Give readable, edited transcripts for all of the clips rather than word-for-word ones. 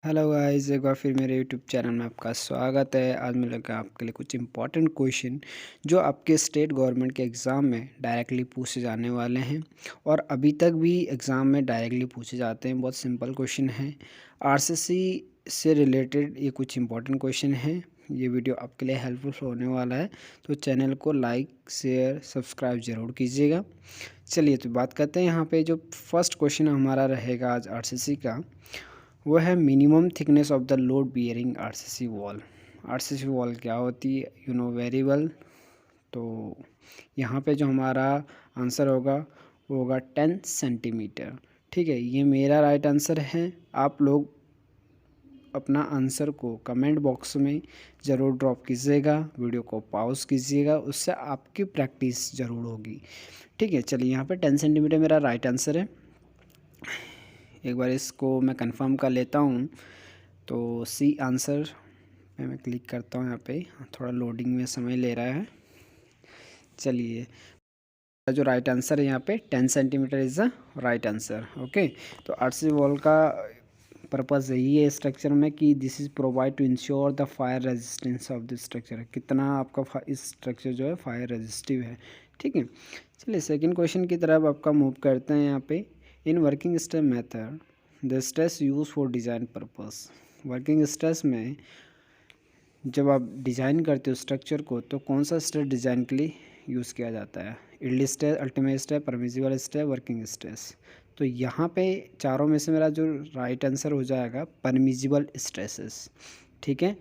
Hello guys, एक बार फिर मेरे यूट्यूब चैनल में आपका स्वागत है। आज मैं लेकर आपके लिए कुछ इंपॉर्टेंट क्वेश्चन जो आपके स्टेट गवर्नमेंट के एग्ज़ाम में डायरेक्टली पूछे जाने वाले हैं और अभी तक भी एग्ज़ाम में डायरेक्टली पूछे जाते हैं। बहुत सिंपल क्वेश्चन है, आरसीसी से रिलेटेड ये कुछ इंपॉर्टेंट क्वेश्चन हैं। ये वीडियो आपके लिए हेल्पफुल होने वाला है, तो चैनल को लाइक शेयर सब्सक्राइब ज़रूर कीजिएगा। चलिए तो बात करते हैं। यहाँ पे जो फर्स्ट क्वेश्चन हमारा रहेगा आज आरसीसी का, वो है minimum thickness of the load bearing RCC wall. RCC wall क्या होती है, यू नो वेरी वेल। तो यहाँ पे जो हमारा आंसर होगा वो होगा 10 सेंटीमीटर। ठीक है, ये मेरा राइट आंसर है। आप लोग अपना आंसर को कमेंट बॉक्स में ज़रूर ड्रॉप कीजिएगा, वीडियो को पॉज कीजिएगा, उससे आपकी प्रैक्टिस ज़रूर होगी। ठीक है, चलिए यहाँ पे 10 सेंटीमीटर मेरा राइट आंसर है। एक बार इसको मैं कंफर्म कर लेता हूँ। तो सी आंसर पे मैं क्लिक करता हूँ। यहाँ पे थोड़ा लोडिंग में समय ले रहा है। चलिए, जो राइट आंसर है यहाँ पे 10 centimetre is the right answer. Okay, तो आरसीसी वॉल का पर्पज़ यही है स्ट्रक्चर में कि this is provide to ensure the fire resistance of the structure. कितना आपका इस स्ट्रक्चर जो है फायर रेजिस्टिव है। ठीक है, चलिए सेकंड क्वेश्चन की तरफ आपका मूव करते हैं। यहाँ पे in working stress method the stress use for design purpose. Working stress में जब आप डिज़ाइन करते हो स्ट्रक्चर को, तो कौन सा स्ट्रेस डिज़ाइन के लिए यूज़ किया जाता है? Yield stress, ultimate stress, permissible stress, working stress. तो यहाँ पे चारों में से मेरा जो राइट आंसर हो जाएगा परमिसिबल स्ट्रेसेस। ठीक है,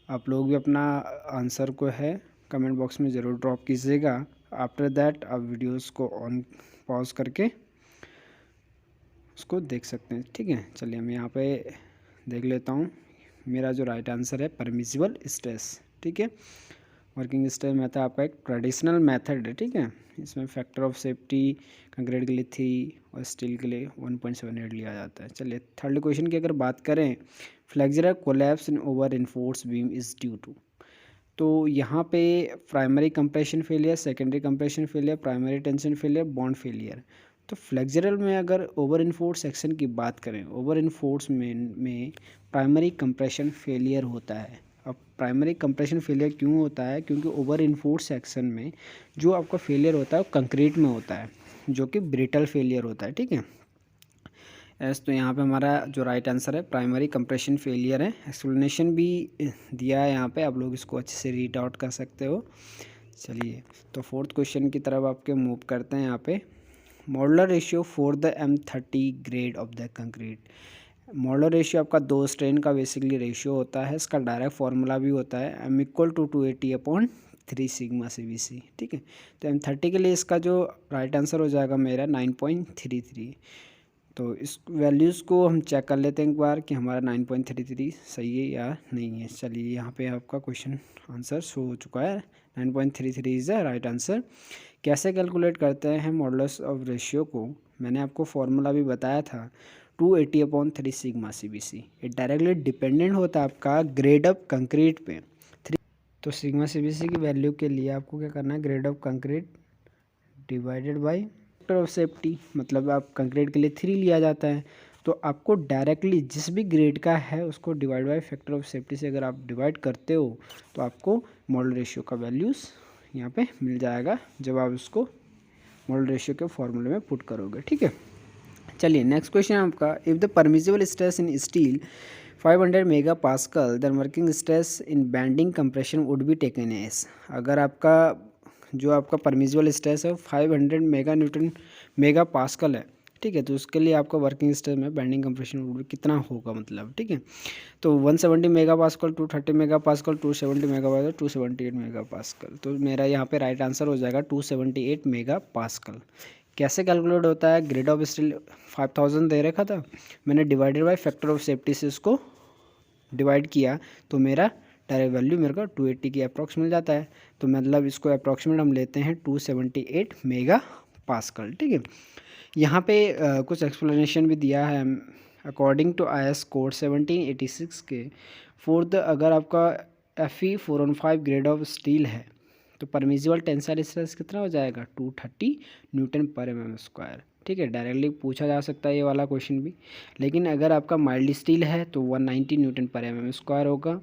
आप लोग भी अपना आंसर को है कमेंट बॉक्स में ज़रूर ड्रॉप कीजिएगा। आफ्टर दैट आप वीडियोस को ऑन पॉज करके उसको देख सकते हैं। ठीक है, चलिए मैं यहाँ पे देख लेता हूँ। मेरा जो राइट आंसर है परमिसिबल स्ट्रेस। ठीक है, वर्किंग स्ट्रेस मेथड आपका एक ट्रेडिशनल मेथड है। ठीक है, इसमें फैक्टर ऑफ सेफ्टी कंक्रीट के लिए 3 और स्टील के लिए 1.78 लिया जाता है। चलिए थर्ड क्वेश्चन की अगर बात करें, flexural collapse in over reinforce beam is due to. तो यहाँ पे primary compression failure, secondary compression failure, primary tension failure, bond failure. तो फ्लेक्सुरल में अगर ओवर इन्फोर्स सेक्शन की बात करें, ओवर इन्फोर्स में प्राइमरी कंप्रेशन फेलियर होता है। अब प्राइमरी कंप्रेशन फेलियर क्यों होता है? क्योंकि ओवर इन्फोर्स सेक्शन में जो आपका फेलियर होता है वो कंक्रीट में होता है, जो कि ब्रिटल फेलियर होता है। ठीक है, तो यहाँ पे हमारा जो राइट आंसर है प्राइमरी कंप्रेशन फेलियर है। एक्सप्लेनेशन भी दिया है यहाँ पे, आप लोग इसको अच्छे से रीड आउट कर सकते हो। चलिए तो फोर्थ क्वेश्चन की तरफ आपके मूव करते हैं। यहाँ पे modular ratio for the M30 grade of the concrete. Modular ratio आपका 2 स्ट्रेन का बेसिकली रेशियो होता है। इसका डायरेक्ट फार्मूला भी होता है M = 280/3 सिग्मा CBC। ठीक है, तो M30 के लिए इसका जो राइट आंसर हो जाएगा मेरा 9.33। तो इस वैल्यूज़ को हम चेक कर लेते हैं एक बार कि हमारा 9.33 सही है या नहीं है। चलिए यहाँ पे आपका क्वेश्चन आंसर शो हो चुका है, 9.33 इज़ द राइट आंसर। कैसे कैलकुलेट करते हैं मॉडुलस ऑफ रेशियो को? मैंने आपको फॉर्मूला भी बताया था, 280/3 सिग्मा CBC। ये डायरेक्टली डिपेंडेंट होता है आपका ग्रेड ऑफ कंक्रीट पे। तो सिग्मा CBC की वैल्यू के लिए आपको क्या करना है, grade of concrete divided by factor of safety, मतलब आप कंक्रीट के लिए 3 लिया जाता है। तो आपको डायरेक्टली जिस भी ग्रेड का है उसको divide by factor of safety से अगर आप डिवाइड करते हो तो आपको मॉडल रेशियो का वैल्यूज़ यहाँ पे मिल जाएगा, जब आप उसको मॉडल रेशियो के फॉर्मूले में पुट करोगे। ठीक है, चलिए नेक्स्ट क्वेश्चन आपका, if the permissible stress in steel 500 mega pascal then working stress in bending compression would be taken as. अगर आपका जो आपका परमिसिबल स्ट्रेस है 500 मेगा पास्कल है, ठीक है, तो उसके लिए आपका वर्किंग स्ट्रेस में बैंडिंग कंप्रेशन वुड बी कितना होगा, मतलब। ठीक है, तो 170 mega pascal, 230 mega pascal, 270 mega pascal, 278 mega pascal. तो मेरा यहाँ पे राइट आंसर हो जाएगा 278 मेगा पास्कल। कैसे कैलकुलेट होता है? ग्रेड ऑफ स्टील 5000 दे रखा था, मैंने divided by factor of safety से इसको डिवाइड किया, तो मेरा डायरेक्ट वैल्यू मेरे को 280 की अप्रॉक्स मिल जाता है। तो मतलब इसको अप्रॉक्सीमेट हम लेते हैं 278 मेगा पास्कल। ठीक है, यहाँ पे कुछ एक्सप्लेनेशन भी दिया है। अकॉर्डिंग टू IS कोड 1786 के फोर्थ, अगर आपका Fe415 ग्रेड ऑफ स्टील है तो परमिसिबल टेंसाइल स्ट्रेस कितना हो जाएगा, 230 N/mm²। ठीक है, डायरेक्टली पूछा जा सकता है ये वाला क्वेश्चन भी। लेकिन अगर आपका माइल्ड स्टील है तो 190 न्यूटन पर mm स्क्वायर होगा।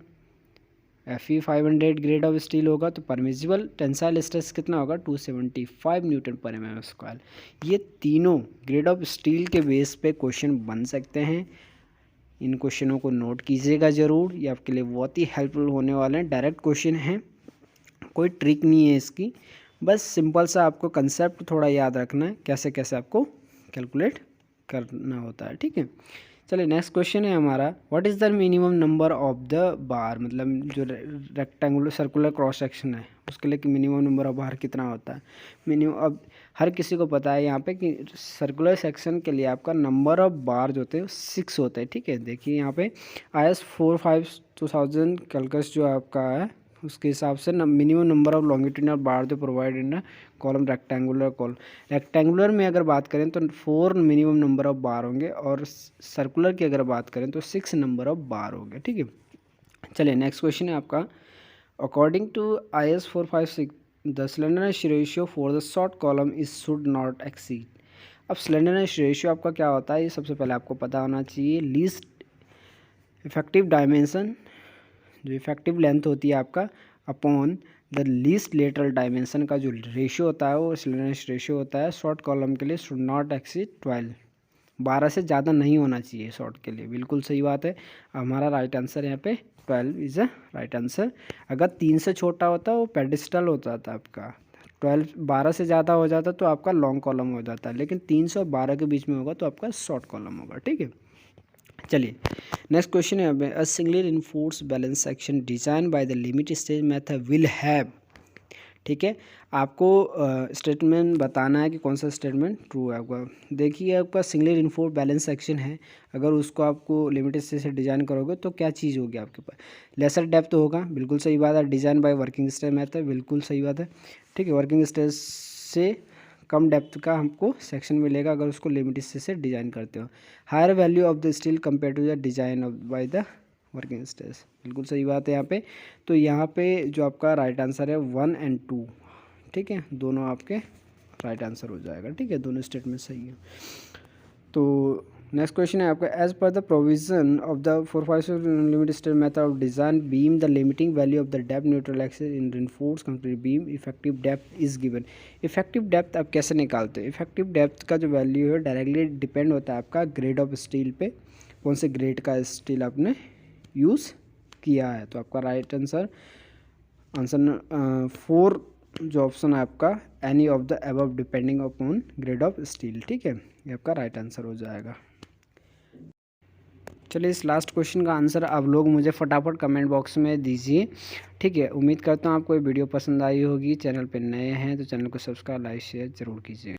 Fe 500 ग्रेड ऑफ स्टील होगा तो परमिसिबल टेंसाइल स्ट्रेस कितना होगा, 275 न्यूटन पर mm स्क्वायर। ये तीनों ग्रेड ऑफ स्टील के बेस पे क्वेश्चन बन सकते हैं। इन क्वेश्चनों को नोट कीजिएगा ज़रूर, ये आपके लिए बहुत ही हेल्पफुल होने वाले हैं। डायरेक्ट क्वेश्चन हैं, कोई ट्रिक नहीं है इसकी, बस सिंपल सा आपको कंसेप्ट थोड़ा याद रखना है, कैसे कैसे आपको कैलकुलेट करना होता है, ठीक है। चलिए नेक्स्ट क्वेश्चन है हमारा, what is the minimum number of the bar, मतलब जो रेक्टेंगुलर सर्कुलर क्रॉस सेक्शन है उसके लिए कि मिनिमम नंबर ऑफ बार कितना होता है। मिनिमम, अब हर किसी को पता है यहाँ पे कि सर्कुलर सेक्शन के लिए आपका नंबर ऑफ बार जो होते हैं 6 होते हैं, ठीक है। देखिए यहाँ पे IS 45/2000 कैलकस जो आपका है उसके हिसाब से मिनिमम नंबर ऑफ लॉन्गिट्यूडनल बार जो provide in column rectangular column. Rectangular में अगर बात करें तो 4 मिनिमम नंबर ऑफ बार होंगे और सर्कुलर की अगर बात करें तो 6 नंबर ऑफ बार होंगे, ठीक है। चलिए नेक्स्ट क्वेश्चन है आपका, according to IS 456 the slenderness ratio for the short column is should not exceed. अब स्लेंडरनेस रेशियो आपका क्या होता है, ये सबसे पहले आपको पता होना चाहिए। लीस्ट इफेक्टिव डायमेंशन, जो इफेक्टिव लेंथ होती है आपका, upon the least lateral dimension का जो रेशियो होता है वो स्लेंडरनेस रेशियो होता है। शॉर्ट कॉलम के लिए शुड नॉट एक्सीड 12, 12 से ज़्यादा नहीं होना चाहिए शॉर्ट के लिए, बिल्कुल सही बात है। हमारा राइट आंसर यहाँ पे 12 इज़ अ राइट आंसर। अगर 3 से छोटा होता वो पेडिस्टल होता था आपका, 12 से ज़्यादा हो जाता तो आपका लॉन्ग कॉलम हो जाता, लेकिन 3 से 12 के बीच में होगा तो आपका शॉर्ट कॉलम होगा, ठीक है। चलिए नेक्स्ट क्वेश्चन है, a singly reinforced balance section design by the limit stage method will have, ठीक है। आपको स्टेटमेंट बताना है कि कौन सा स्टेटमेंट ट्रू है आपका। देखिए आपका सिंगली रिइंफोर्स्ड बैलेंस सेक्शन है, अगर उसको आपको लिमिटेड स्टेज से डिजाइन करोगे तो क्या चीज़ होगी आपके पास, लेसर डेप्थ होगा, बिल्कुल सही बात है। Design by working stage method, बिल्कुल सही बात है, ठीक है। वर्किंग स्टेज से कम डेप्थ का हमको सेक्शन मिलेगा अगर उसको लिमिटेड स्टेज से डिजाइन करते हो। Higher value of the steel compare to the design of by the working stage, बिल्कुल सही बात है यहाँ पे। तो यहाँ पे जो आपका राइट आंसर है 1 और 2, ठीक है, दोनों आपके राइट आंसर हो जाएगा, ठीक है, दोनों स्टेटमेंट सही है। तो नेक्स्ट क्वेश्चन है आपका, as per the provision of the 456 limit stage method of design beam the limiting value of the depth neutral axis in reinforced concrete beam effective depth is given. Effective depth आप कैसे निकालते हैं, effective depth का जो value है directly depend होता है आपका ग्रेड ऑफ स्टील पे, कौन से ग्रेड का स्टील आपने यूज़ किया है। तो आपका राइट आंसर 4 जो ऑप्शन है आपका, any of the above depending upon grade of steel, ठीक है, ये आपका राइट आंसर हो जाएगा। चलिए इस लास्ट क्वेश्चन का आंसर आप लोग मुझे फटाफट कमेंट बॉक्स में दीजिए, ठीक है। उम्मीद करता हूँ आपको ये वीडियो पसंद आई होगी। चैनल पे नए हैं तो चैनल को सब्सक्राइब लाइक शेयर ज़रूर कीजिए।